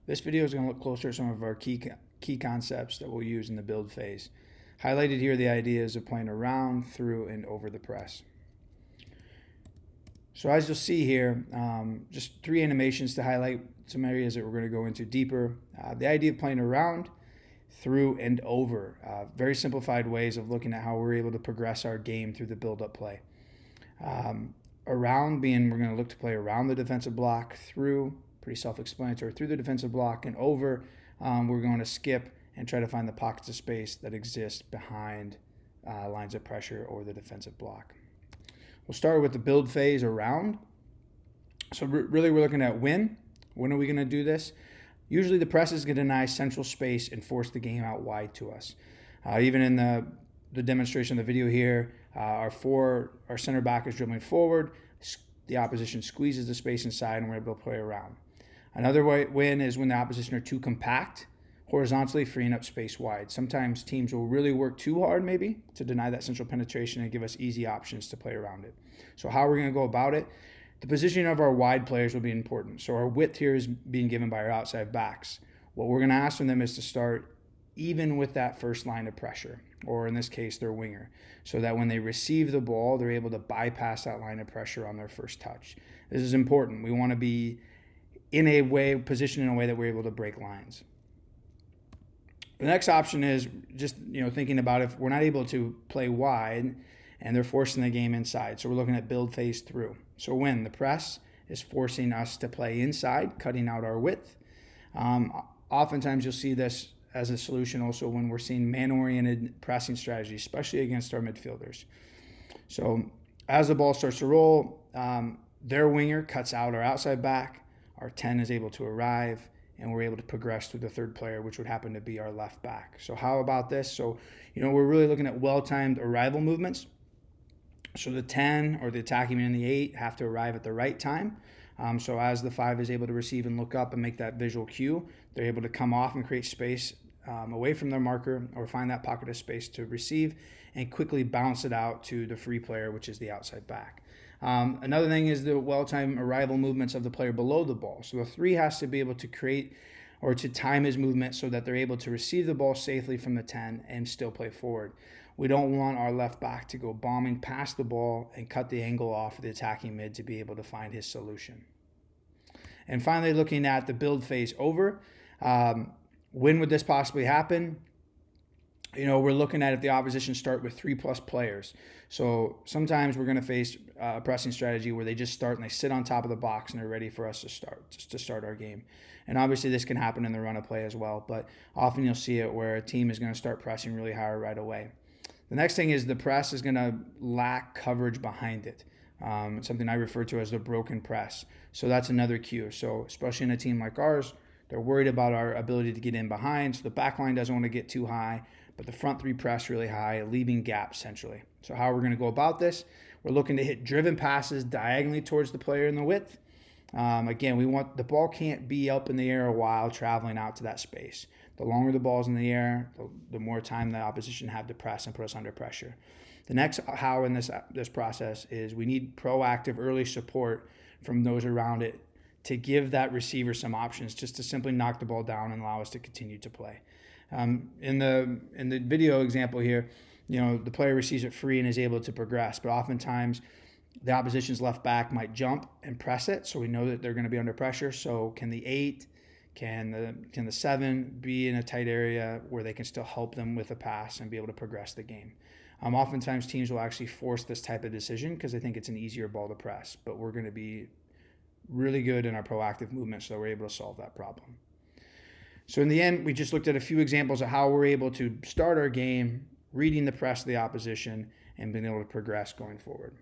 This video is going to look closer at some of our key concepts that we'll use in the build phase. Highlighted here, the ideas of playing around, through, and over the press. So as you'll see here, just 3 animations to highlight some areas that we're going to go into deeper. The idea of playing around, through, and over. Very simplified ways of looking at how we're able to progress our game through the build-up play. Around being, we're going to look to play around the defensive block, through, pretty self-explanatory, through the defensive block, and over, we're going to skip and try to find the pockets of space that exist behind lines of pressure or the defensive block. We'll start with the build phase around. So really we're looking at when. When are we going to do this? Usually the press is going to deny central space and force the game out wide to us. Even in the demonstration of the video here, our center back is dribbling forward. The opposition squeezes the space inside and we're able to play around. Another win is when the opposition are too compact horizontally, freeing up space wide. Sometimes teams will really work too hard maybe to deny that central penetration and give us easy options to play around it. So how we're going to go about it? The positioning of our wide players will be important. So our width here is being given by our outside backs. What we're going to ask from them is to start even with that first line of pressure, or in this case, their winger, so that when they receive the ball, they're able to bypass that line of pressure on their first touch. This is important. We want to be positioned in a way that we're able to break lines. The next option is just thinking about if we're not able to play wide and they're forcing the game inside. So we're looking at build phase through. So when the press is forcing us to play inside, cutting out our width. Oftentimes you'll see this as a solution also when we're seeing man-oriented pressing strategies, especially against our midfielders. So as the ball starts to roll, their winger cuts out our outside back, our 10 is able to arrive, and we're able to progress through the third player, which would happen to be our left back. So how about this? So, we're really looking at well-timed arrival movements. So the 10 or the attacking man and the 8 have to arrive at the right time. So as the 5 is able to receive and look up and make that visual cue, they're able to come off and create space away from their marker or find that pocket of space to receive and quickly bounce it out to the free player, which is the outside back. Another thing is the well-timed arrival movements of the player below the ball. So the 3 has to be able to create or to time his movement so that they're able to receive the ball safely from the 10 and still play forward. We don't want our left back to go bombing past the ball and cut the angle off of the attacking mid to be able to find his solution. And finally, looking at the build phase over, when would this possibly happen? We're looking at if the opposition start with 3+ players. So sometimes we're going to face a pressing strategy where they just start and they sit on top of the box and they're ready for us to start our game. And obviously this can happen in the run of play as well, but often you'll see it where a team is going to start pressing really hard right away. The next thing is the press is going to lack coverage behind it. It's something I refer to as the broken press. So that's another cue. So especially in a team like ours, they're worried about our ability to get in behind. So the back line doesn't want to get too high, but the front 3 press really high, leaving gaps centrally. So how we're going to go about this, we're looking to hit driven passes diagonally towards the player in the width. Again, the ball can't be up in the air a while traveling out to that space. The longer the ball's in the air, the more time the opposition have to press and put us under pressure. The next how in this process is we need proactive early support from those around it to give that receiver some options just to simply knock the ball down and allow us to continue to play. In the video example here, the player receives it free and is able to progress, but oftentimes the opposition's left back might jump and press it, so we know that they're going to be under pressure. So can the 8, can the 7 be in a tight area where they can still help them with a pass and be able to progress the game? Oftentimes teams will actually force this type of decision because they think it's an easier ball to press, but we're going to be really good in our proactive movement so that we're able to solve that problem. So in the end, we just looked at a few examples of how we're able to start our game, reading the press of the opposition, and being able to progress going forward.